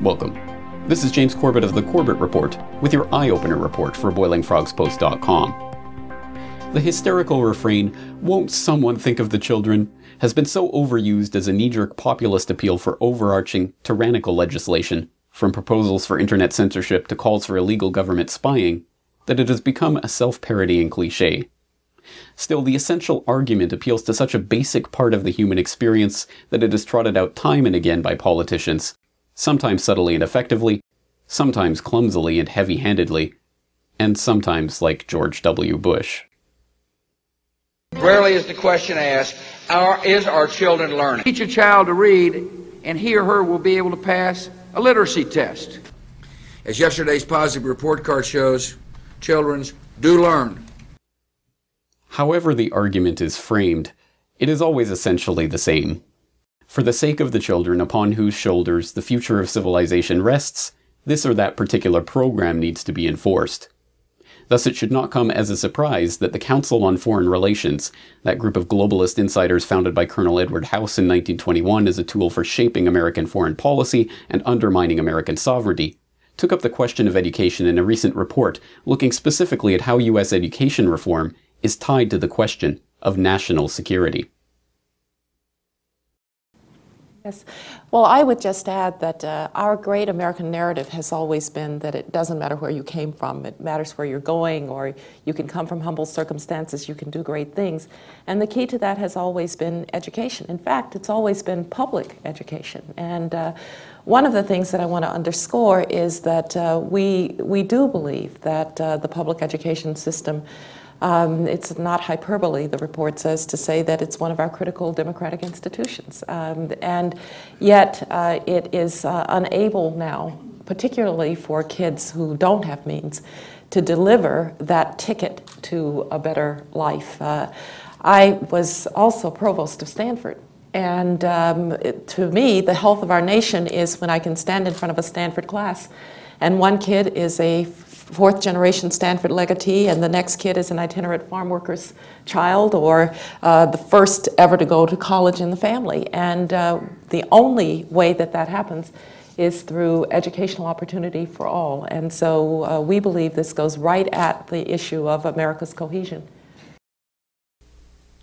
Welcome. This is James Corbett of the Corbett Report with your eye-opener report for BoilingFrogsPost.com. The hysterical refrain, "Won't someone think of the children?" has been so overused as a knee-jerk populist appeal for overarching, tyrannical legislation, from proposals for internet censorship to calls for illegal government spying, that it has become a self-parodying cliché. Still, the essential argument appeals to such a basic part of the human experience that it is trotted out time and again by politicians, sometimes subtly and effectively, sometimes clumsily and heavy-handedly, and sometimes like George W. Bush. Rarely is the question asked, is our children learning? Teach a child to read, and he or her will be able to pass a literacy test. As yesterday's positive report card shows, children do learn. However the argument is framed, it is always essentially the same. For the sake of the children upon whose shoulders the future of civilization rests, this or that particular program needs to be enforced. Thus it should not come as a surprise that the Council on Foreign Relations, that group of globalist insiders founded by Colonel Edward House in 1921 as a tool for shaping American foreign policy and undermining American sovereignty, took up the question of education in a recent report looking specifically at how U.S. education reform is tied to the question of national security. Yes. Well, I would just add that our great American narrative has always been that it doesn't matter where you came from, it matters where you're going, or you can come from humble circumstances, you can do great things. And the key to that has always been education. In fact, it's always been public education. And one of the things that I want to underscore is that we do believe that the public education system, it's not hyperbole, the report says, to say that it's one of our critical democratic institutions. And yet it is unable now, particularly for kids who don't have means, to deliver that ticket to a better life. I was also provost of Stanford. And to me, the health of our nation is when I can stand in front of a Stanford class and one kid is a fourth-generation Stanford legatee, and the next kid is an itinerant farm worker's child, or the first ever to go to college in the family. And the only way that that happens is through educational opportunity for all. And so we believe this goes right at the issue of America's cohesion.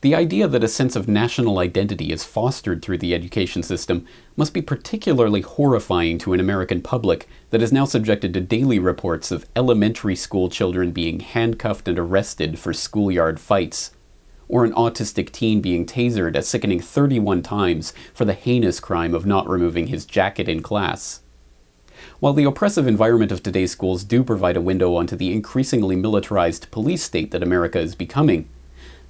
The idea that a sense of national identity is fostered through the education system must be particularly horrifying to an American public that is now subjected to daily reports of elementary school children being handcuffed and arrested for schoolyard fights, or an autistic teen being tasered a sickening 31 times for the heinous crime of not removing his jacket in class. While the oppressive environment of today's schools do provide a window onto the increasingly militarized police state that America is becoming,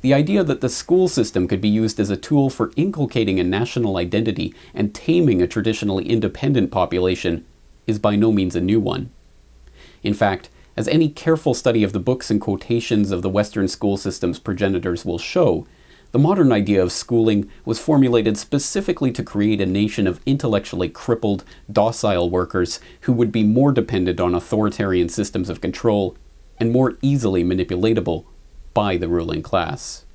the idea that the school system could be used as a tool for inculcating a national identity and taming a traditionally independent population is by no means a new one. In fact, as any careful study of the books and quotations of the Western school system's progenitors will show, the modern idea of schooling was formulated specifically to create a nation of intellectually crippled, docile workers who would be more dependent on authoritarian systems of control and more easily manipulatable by the ruling class.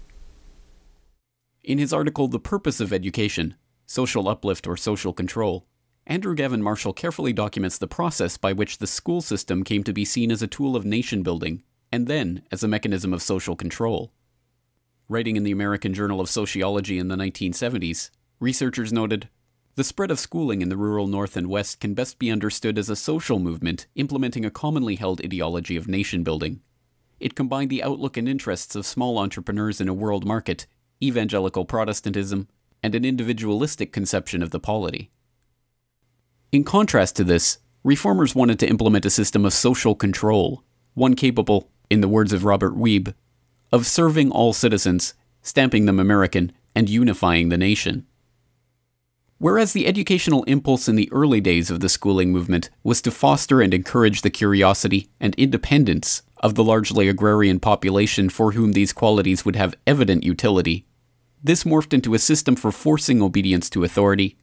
In his article, The Purpose of Education, Social Uplift or Social Control, Andrew Gavin Marshall carefully documents the process by which the school system came to be seen as a tool of nation building, and then as a mechanism of social control. Writing in the American Journal of Sociology in the 1970s, researchers noted, "The spread of schooling in the rural North and West can best be understood as a social movement implementing a commonly held ideology of nation building. It combined the outlook and interests of small entrepreneurs in a world market, evangelical Protestantism, and an individualistic conception of the polity." In contrast to this, reformers wanted to implement a system of social control, one capable, in the words of Robert Wiebe, of serving all citizens, stamping them American, and unifying the nation. Whereas the educational impulse in the early days of the schooling movement was to foster and encourage the curiosity and independence of the largely agrarian population for whom these qualities would have evident utility, this morphed into a system for forcing obedience to authority,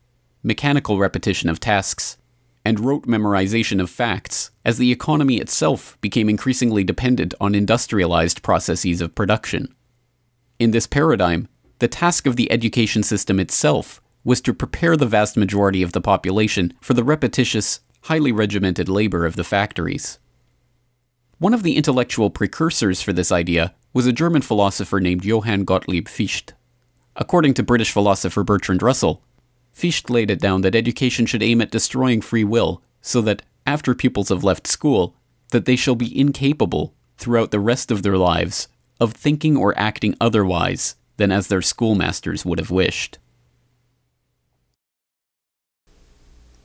mechanical repetition of tasks, and rote memorization of facts, as the economy itself became increasingly dependent on industrialized processes of production. In this paradigm, the task of the education system itself was to prepare the vast majority of the population for the repetitious, highly regimented labor of the factories. One of the intellectual precursors for this idea was a German philosopher named Johann Gottlieb Fichte. According to British philosopher Bertrand Russell, Fichte laid it down that education should aim at destroying free will, so that, after pupils have left school, that they shall be incapable, throughout the rest of their lives, of thinking or acting otherwise than as their schoolmasters would have wished.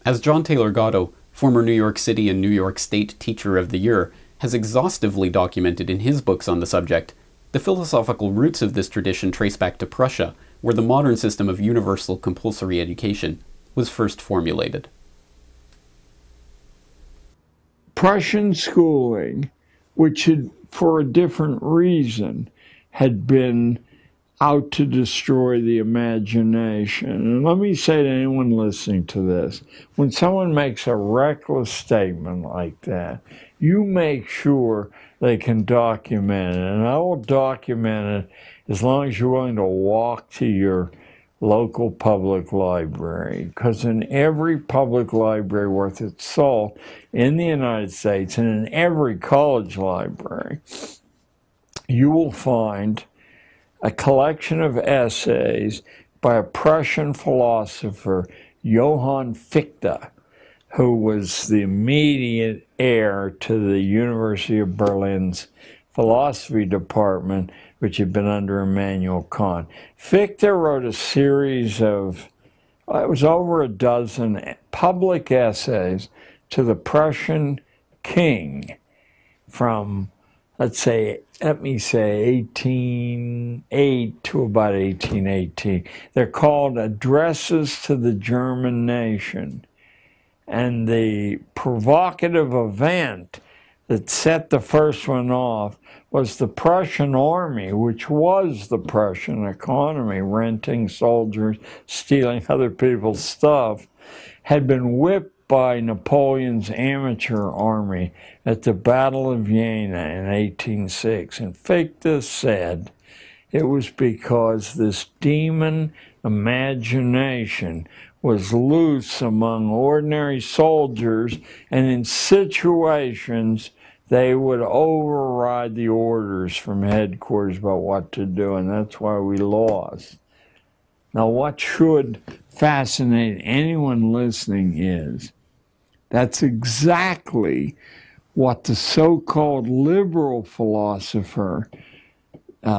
As John Taylor Gatto, former New York City and New York State Teacher of the Year, has exhaustively documented in his books on the subject, the philosophical roots of this tradition trace back to Prussia, where the modern system of universal compulsory education was first formulated. Prussian schooling, which had, for a different reason, had been out to destroy the imagination. And let me say to anyone listening to this, when someone makes a reckless statement like that, you make sure they can document it. And I will document it as long as you're willing to walk to your local public library. Because in every public library worth its salt in the United States, and in every college library, you will find a collection of essays by a Prussian philosopher, Johann Fichte, who was the immediate heir to the University of Berlin's philosophy department, which had been under Immanuel Kant. Fichte wrote a series of, it was over a dozen public essays to the Prussian king from, let me say 1808 to about 1818. They're called Addresses to the German Nation. And the provocative event that set the first one off was the Prussian army, which was the Prussian economy, renting soldiers, stealing other people's stuff, had been whipped by Napoleon's amateur army at the Battle of Jena in 1806. And Fichte said it was because this demon imagination was loose among ordinary soldiers, and in situations they would override the orders from headquarters about what to do, and that's why we lost. Now, what should fascinate anyone listening is that's exactly what the so-called liberal philosopher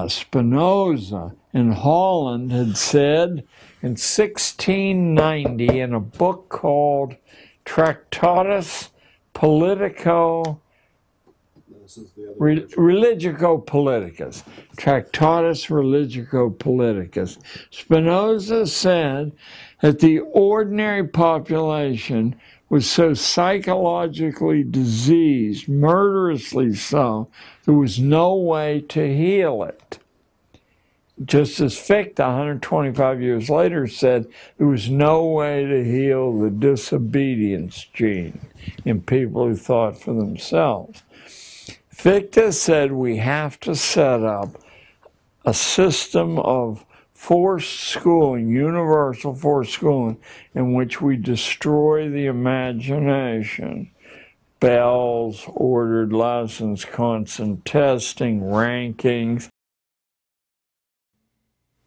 Spinoza in Holland had said in 1690 in a book called Tractatus Politico Religico-Politicus. Tractatus Religico-Politicus. Spinoza said that the ordinary population was so psychologically diseased, murderously so, there was no way to heal it. Just as Fichte, 125 years later, said there was no way to heal the disobedience gene in people who thought for themselves. Fichte said we have to set up a system of forced schooling, universal forced schooling, in which we destroy the imagination. Bells, ordered lessons, constant testing, rankings.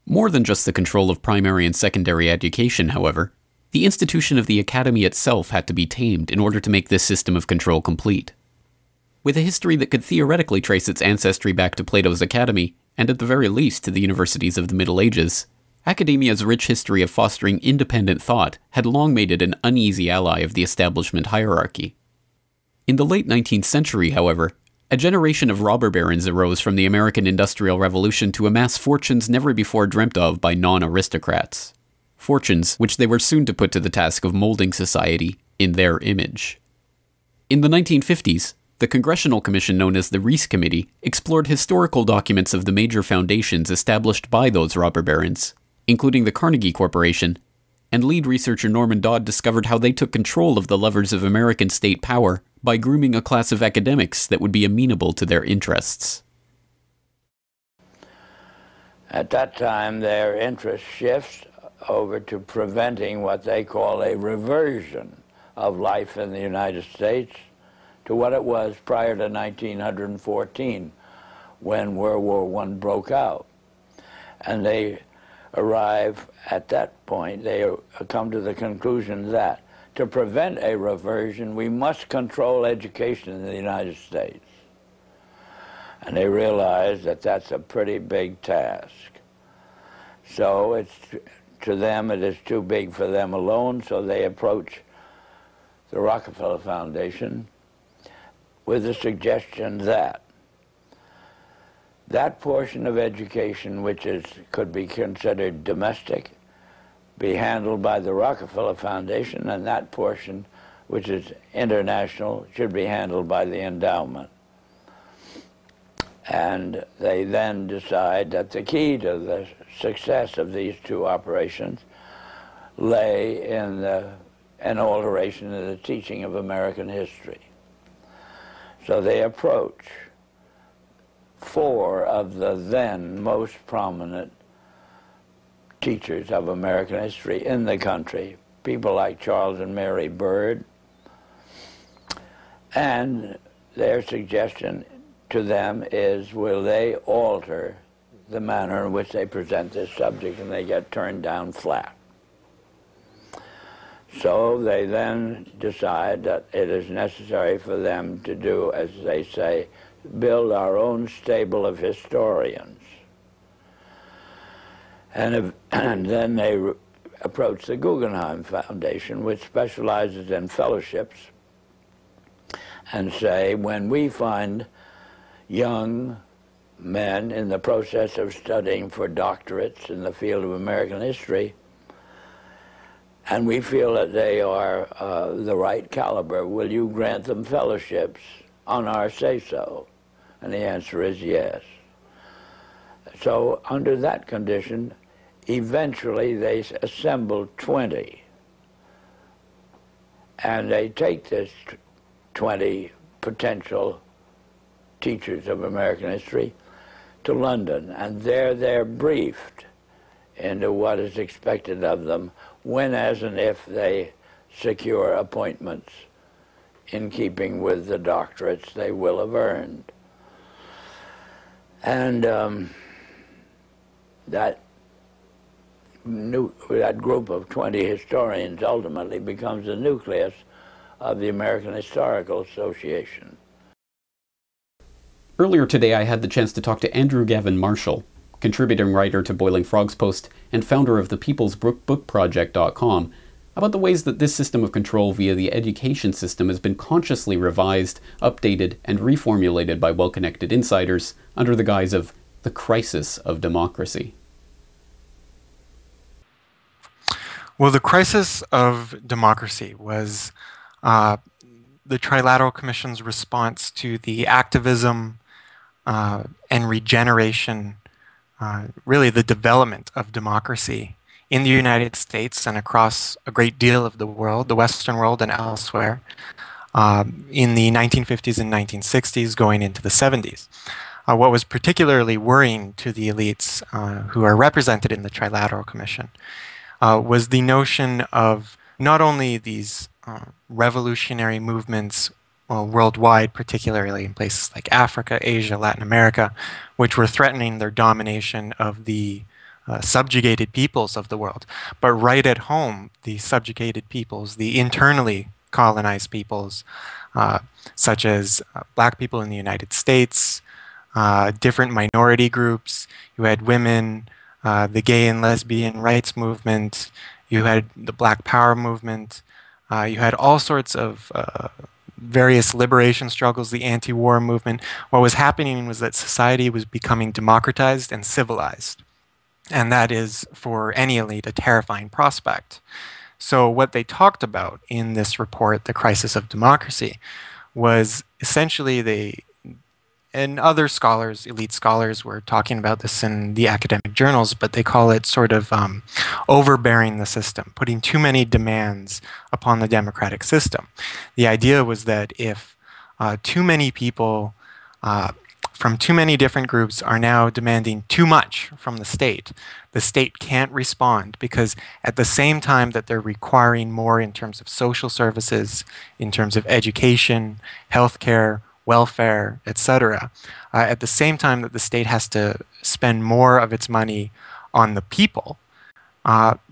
More than just the control of primary and secondary education, however, the institution of the academy itself had to be tamed in order to make this system of control complete. With a history that could theoretically trace its ancestry back to Plato's academy, and at the very least to the universities of the Middle Ages, academia's rich history of fostering independent thought had long made it an uneasy ally of the establishment hierarchy. In the late 19th century, however, a generation of robber barons arose from the American Industrial Revolution to amass fortunes never before dreamt of by non-aristocrats. Fortunes which they were soon to put to the task of molding society in their image. In the 1950s, the congressional commission known as the Reese Committee explored historical documents of the major foundations established by those robber barons, including the Carnegie Corporation, and lead researcher Norman Dodd discovered how they took control of the levers of American state power by grooming a class of academics that would be amenable to their interests. At that time, their interest shifts over to preventing what they call a reversion of life in the United States to what it was prior to 1914, when World War I broke out. And they arrive at that point, they come to the conclusion that to prevent a reversion, we must control education in the United States. And they realize that that's a pretty big task. So it's, to them, it is too big for them alone, so they approach the Rockefeller Foundation with the suggestion that that portion of education which could be considered domestic be handled by the Rockefeller Foundation, and that portion which is international should be handled by the endowment. And they then decide that the key to the success of these two operations lay in an alteration in the teaching of American history. So they approach 4 of the then most prominent teachers of American history in the country, people like Charles and Mary Bird, and their suggestion to them is, will they alter the manner in which they present this subject, and they get turned down flat. So they then decide that it is necessary for them to do, as they say, build our own stable of historians. And then they approach the Guggenheim Foundation, which specializes in fellowships, and say, when we find young men in the process of studying for doctorates in the field of American history, and we feel that they are the right caliber, will you grant them fellowships on our say-so? And the answer is yes. So under that condition, eventually they assembled 20. And they take this 20 potential teachers of American history to London, and there they're briefed into what is expected of them when, as and if they secure appointments in keeping with the doctorates they will have earned. And that group of 20 historians ultimately becomes the nucleus of the American Historical Association. Earlier today, I had the chance to talk to Andrew Gavin Marshall, contributing writer to Boiling Frogs Post and founder of the peoplesbookproject.com, about the ways that this system of control via the education system has been consciously revised, updated, and reformulated by well-connected insiders under the guise of the crisis of democracy. Well, the crisis of democracy was the Trilateral Commission's response to the activism and regeneration, really the development of democracy in the United States and across a great deal of the world, the Western world and elsewhere, in the 1950s and 1960s going into the 70s. What was particularly worrying to the elites who are represented in the Trilateral Commission was the notion of not only these revolutionary movements worldwide, particularly in places like Africa, Asia, Latin America, which were threatening their domination of the subjugated peoples of the world. But right at home, the subjugated peoples, the internally colonized peoples, such as black people in the United States, different minority groups, you had women, the gay and lesbian rights movement, you had the Black Power movement, you had all sorts of various liberation struggles, the anti-war movement. What was happening was that society was becoming democratized and civilized. And that is, for any elite, a terrifying prospect. So what they talked about in this report, The Crisis of Democracy, was essentially and other scholars, elite scholars, were talking about this in the academic journals, but they call it sort of overbearing the system, putting too many demands upon the democratic system. The idea was that if too many people from too many different groups are now demanding too much from the state. The state can't respond because at the same time that they're requiring more in terms of social services, in terms of education, healthcare, welfare, etc., at the same time that the state has to spend more of its money on the people,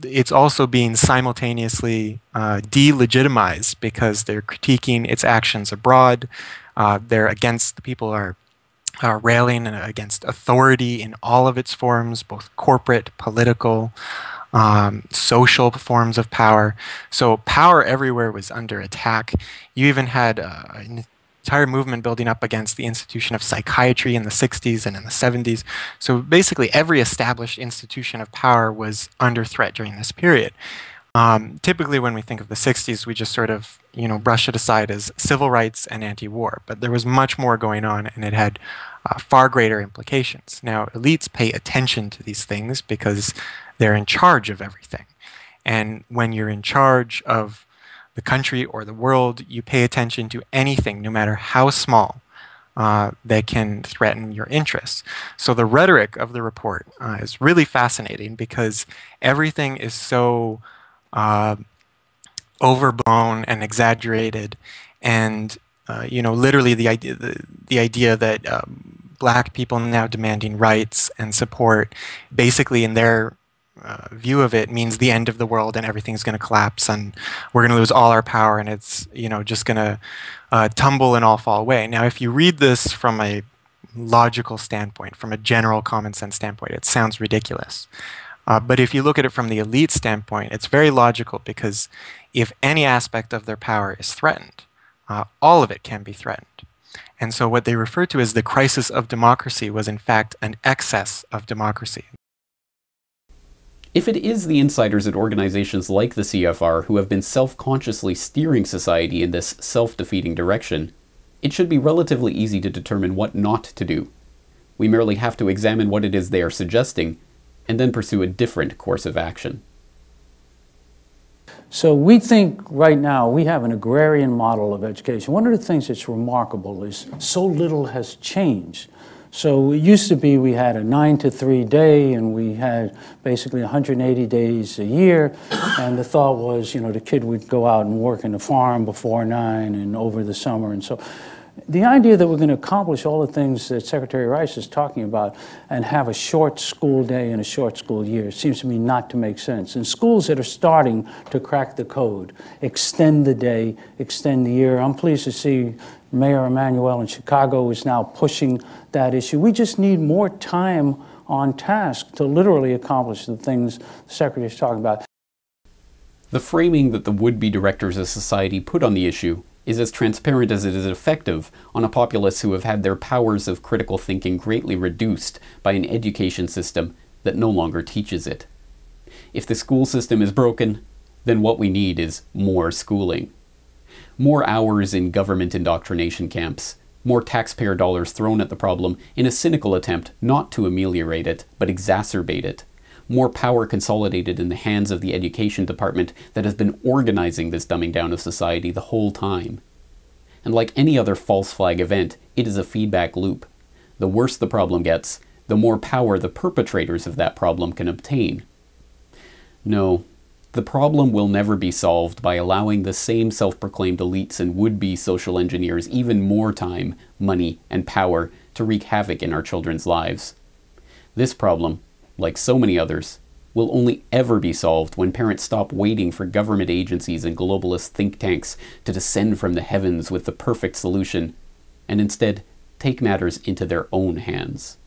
it's also being simultaneously delegitimized because they're critiquing its actions abroad. They're against, the people are railing against authority in all of its forms, both corporate, political, social forms of power. So power everywhere was under attack. You even had an entire movement building up against the institution of psychiatry in the 60s and in the 70s. So basically every established institution of power was under threat during this period. Typically when we think of the 60s, we just sort of, brush it aside as civil rights and anti-war. But there was much more going on, and it had far greater implications. Now, elites pay attention to these things because they're in charge of everything. And when you're in charge of the country or the world, you pay attention to anything, no matter how small, that can threaten your interests. So the rhetoric of the report is really fascinating because everything is so overblown and exaggerated, and literally the idea that black people now demanding rights and support, basically in their view of it, means the end of the world and everything's going to collapse and we're going to lose all our power and it's just going to tumble and all fall away. Now, if you read this from a logical standpoint, from a general common sense standpoint, it sounds ridiculous. But if you look at it from the elite standpoint, it's very logical because if any aspect of their power is threatened, all of it can be threatened. And so what they refer to as the crisis of democracy was in fact an excess of democracy. If it is the insiders at organizations like the CFR who have been self-consciously steering society in this self-defeating direction, it should be relatively easy to determine what not to do. We merely have to examine what it is they are suggesting, and then pursue a different course of action. So we think right now we have an agrarian model of education. One of the things that's remarkable is so little has changed. So it used to be we had a 9-to-3 day and we had basically 180 days a year, and the thought was, the kid would go out and work in the farm before 9 and over the summer. And so the idea that we're going to accomplish all the things that Secretary Rice is talking about and have a short school day and a short school year seems to me not to make sense. And schools that are starting to crack the code, extend the day, extend the year. I'm pleased to see Mayor Emanuel in Chicago is now pushing that issue. We just need more time on task to literally accomplish the things the Secretary is talking about. The framing that the would-be directors of society put on the issue is as transparent as it is effective on a populace who have had their powers of critical thinking greatly reduced by an education system that no longer teaches it. If the school system is broken, then what we need is more schooling. More hours in government indoctrination camps, more taxpayer dollars thrown at the problem in a cynical attempt not to ameliorate it, but exacerbate it. More power consolidated in the hands of the education department that has been organizing this dumbing down of society the whole time. And like any other false flag event, it is a feedback loop. The worse the problem gets, the more power the perpetrators of that problem can obtain. No, the problem will never be solved by allowing the same self-proclaimed elites and would-be social engineers even more time, money, and power to wreak havoc in our children's lives. This problem, like so many others, will only ever be solved when parents stop waiting for government agencies and globalist think tanks to descend from the heavens with the perfect solution, and instead take matters into their own hands.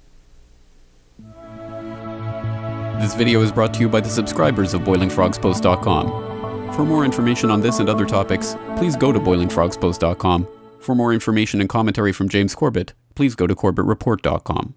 This video is brought to you by the subscribers of BoilingFrogsPost.com. For more information on this and other topics, please go to BoilingFrogsPost.com. For more information and commentary from James Corbett, please go to CorbettReport.com.